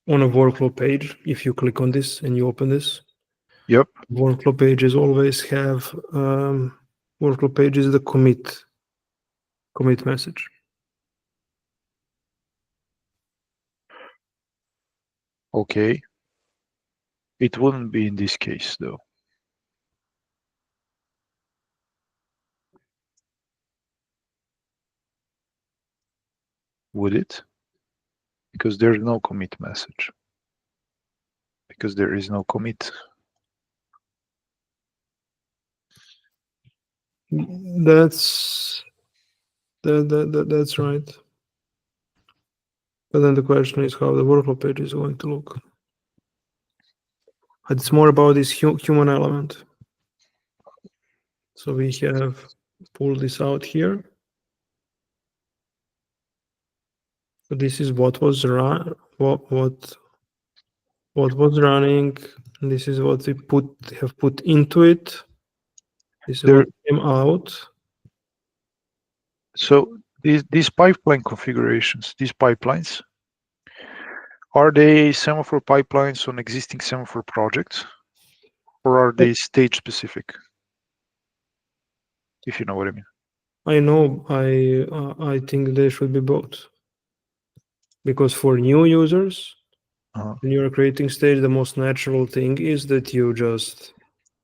a workflow page. If you click on this and you open this, Yep. workflow pages always have workflow pages the commit message. Okay. It wouldn't be in this case though. Would it? Because there's no commit message. Because there is no commit. That's right. But then the question is how the workflow page is going to look. It's more about this human element. So we have pulled this out here. So this is what was what was running. This is what we have put into it. This is what came out. So these pipeline configurations, these pipelines, are they Semaphore pipelines on existing Semaphore projects, or are they stage specific? If you know what I mean. I know. I think they should be both. Because for new users, when you're creating stage, the most natural thing is that you just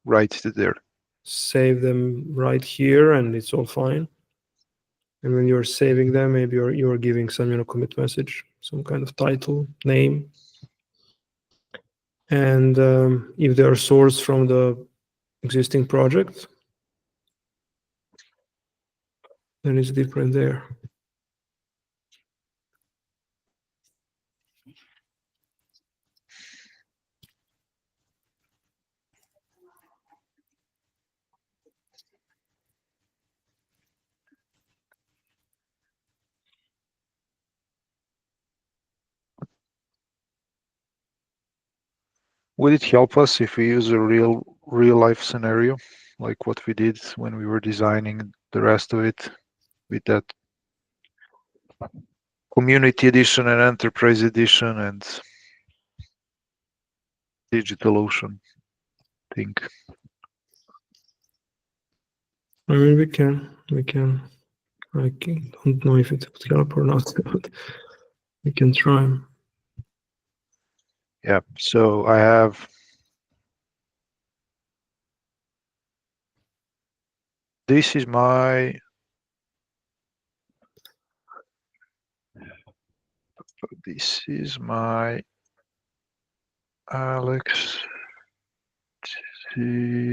write it there, save them right here, and it's all fine. And when you're saving them, maybe you're giving some commit message, some kind of title, name, and if they are sourced from the existing project, then it's different there. Would it help us if we use a real life scenario, like what we did when we were designing the rest of it with that community edition and enterprise edition and DigitalOcean thing? I mean, we can. I don't know if it would help or not, but we can try. Yeah, so I have this is my Aleks digital.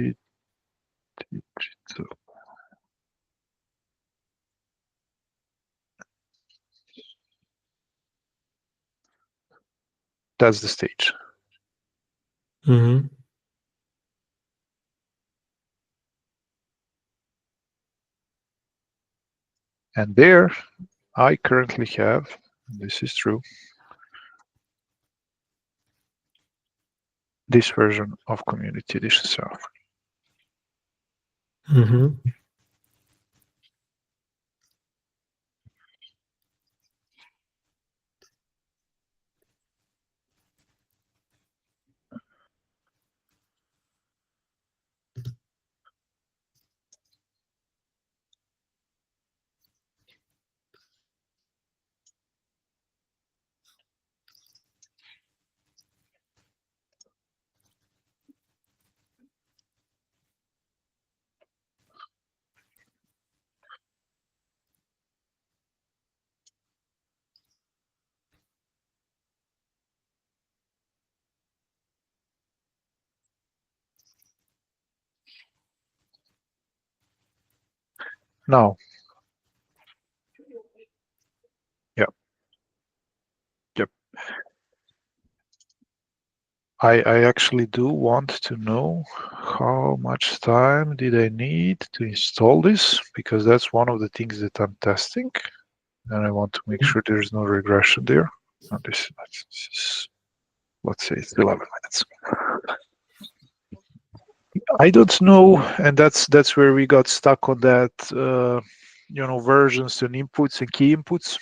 That's the stage. Mm-hmm. And there I currently have, this is true, this version of Community Edition Semaphore. Mm-hmm. Now, yep. I actually do want to know how much time did I need to install this? Because that's one of the things that I'm testing, and I want to make sure there's no regression there. And this is, let's say it's 11 minutes. I don't know, and that's where we got stuck on that, versions and inputs and key inputs.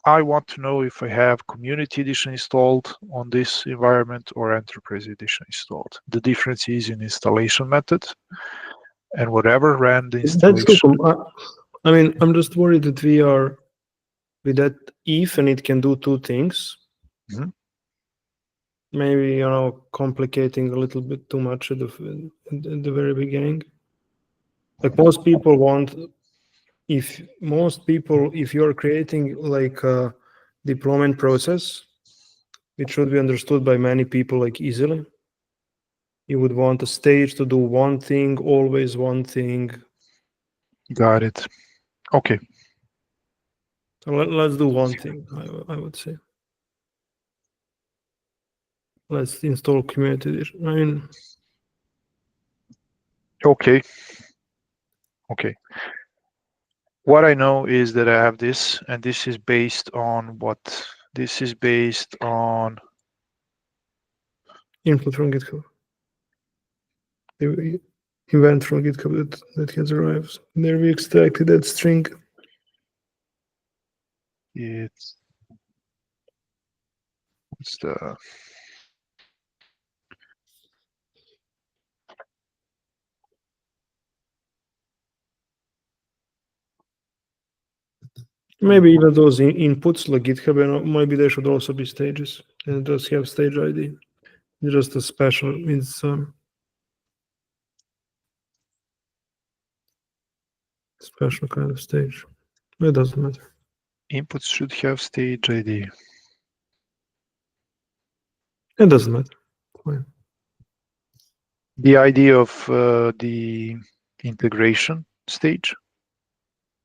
I want to know if I have Community Edition installed on this environment or Enterprise Edition installed. The difference is in installation method, and whatever ran the That's installation. I mean, I'm just worried that we are with that if, and it can do two things. Mhm. Maybe complicating a little bit too much at the very beginning. Like most people want, if you're creating like a deployment process, it should be understood by many people like easily. You would want a stage to do one thing, always one thing. Got it. Okay. So let's do one thing, I would say. Let's install Community Edition. I mean, Okay. Okay. What I know is that I have this, and this is based on what? This is based on input from GitHub. Event from GitHub that has arrived. There we extracted that string. it's the Maybe even those inputs like GitHub, maybe they should also be stages and just have stage ID. Just a special, it's special kind of stage. It doesn't matter. inputs should have stage ID. It doesn't matter. Fine. The idea of the integration stage.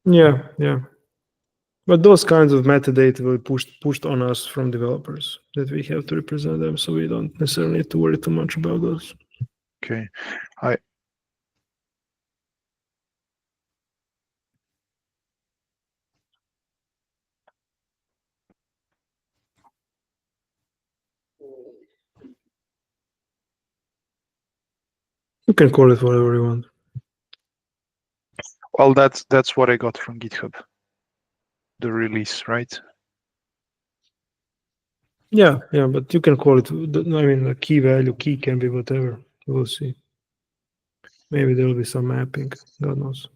Yeah. But those kinds of metadata will be pushed on us from developers that we have to represent them, so we don't necessarily need to worry too much about those. Okay, You can call it whatever you want. well, that's what I got from GitHub. The release, right? Yeah, but you can call it. I mean, a key value, key can be whatever. We'll see. Maybe there will be some mapping. God knows.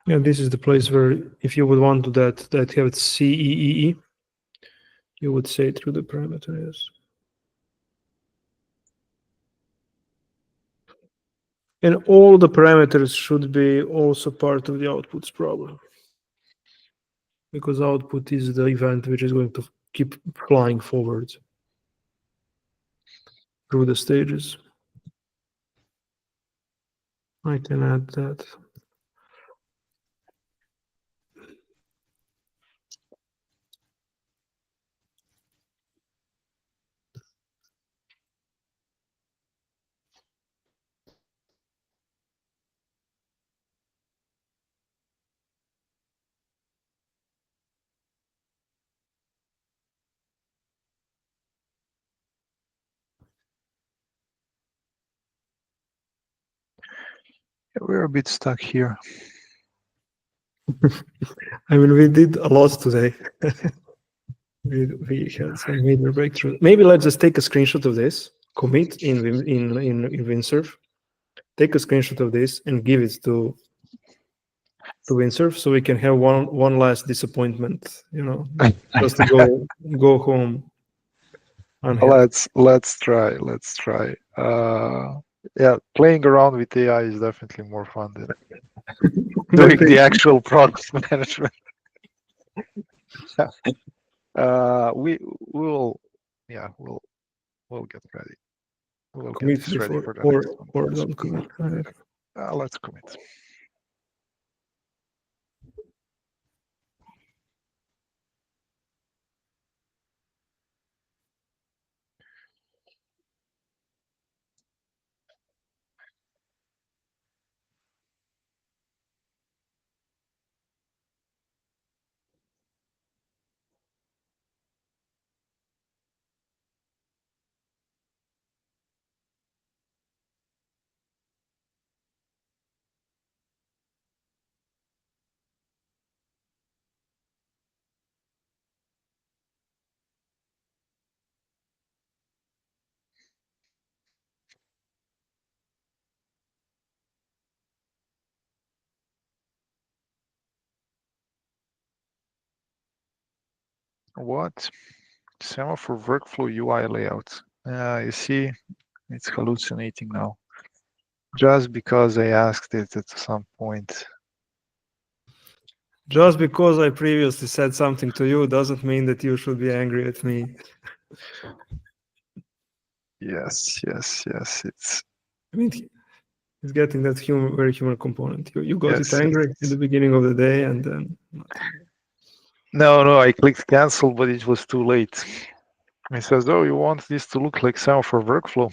Yeah, this is the place where if you would want to that have CEE, you would say through the parameter, yes. And all the parameters should be also part of the outputs problem. Because output is the event which is going to keep flying forward through the stages. I can add that. We're a bit stuck here. I mean, we did a lot today. we had some major breakthrough. Maybe let's just take a screenshot of this, commit in Windsurf, take a screenshot of this and give it to Windsurf so we can have one last disappointment, just to go home. unhappy. Let's try. Yeah, playing around with AI is definitely more fun than But doing the actual product management. We will, yeah, we'll get ready. We'll get commit this ready before for the next one. or don't commit. Let's commit. What? Semaphore workflow UI layout. You see, it's hallucinating now. Just because I asked it at some point. Just because I previously said something to you doesn't mean that you should be angry at me. Yes. It's I mean, it's getting that very human component. You got it yes. angry at the beginning of the day, and then nothing. No, I clicked cancel, but it was too late. It says, "Oh, you want this to look like Semaphore workflow?"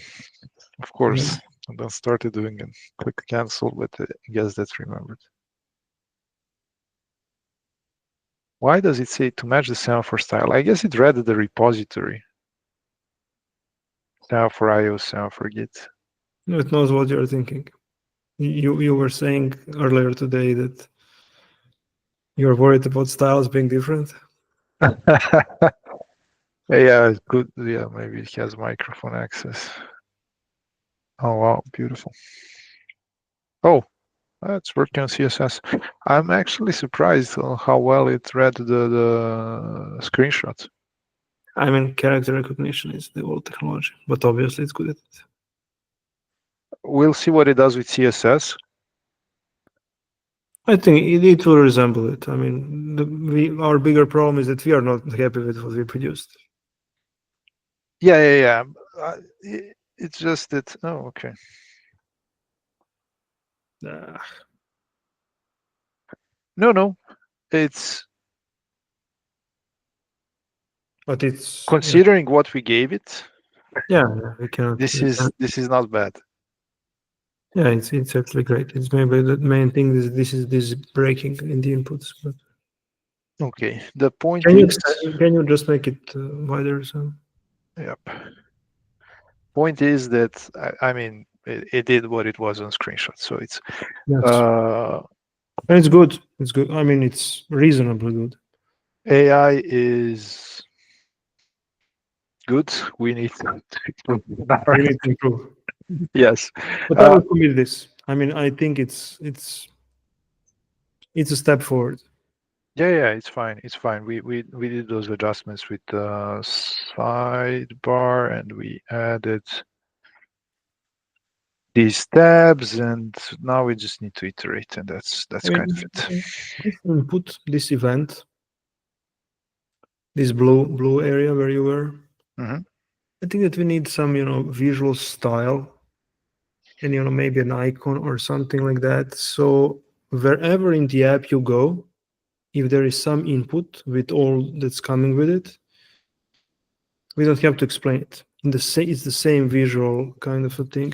Of course. And then started doing it. Click cancel, but I guess that's remembered. Why does it say to match the Semaphore style? I guess it read the repository. Semaphore IO, Semaphore Git. It knows what you're thinking. You were saying earlier today that you're worried about styles being different. Yeah, it's good. Yeah, maybe it has microphone access. Oh, wow, beautiful. Oh, that's working on CSS. I'm actually surprised on how well it read the screenshots. I mean, character recognition is the old technology, but obviously it's good at it. We'll see what it does with CSS. I think it will resemble it. I mean, our bigger problem is that we are not happy with what we produced. Yeah. It's just that. Oh, okay. No. It's But it's considering what we gave it. yeah, we cannot. This is not bad. Yeah, it's actually great. It's maybe the main thing is this breaking in the inputs. But Okay. The point can is. you just make it wider? So Yep. Point is that I mean it did what it was on screenshot, so it's yes, and it's good. It's good. I mean, it's reasonably good. AI is good. We need to We need to improve. yes. But I will commit this. I mean, I think it's a step forward. Yeah, it's fine. It's fine. We did those adjustments with the sidebar and we added these tabs and now we just need to iterate and that's I kind of mean, it. this input, this event, this blue area where you were. Mm-hmm. I think that we need some, visual style and, maybe an icon or something like that. So wherever in the app you go, if there is some input with all that's coming with it, we don't have to explain it. It's the same visual kind of a thing.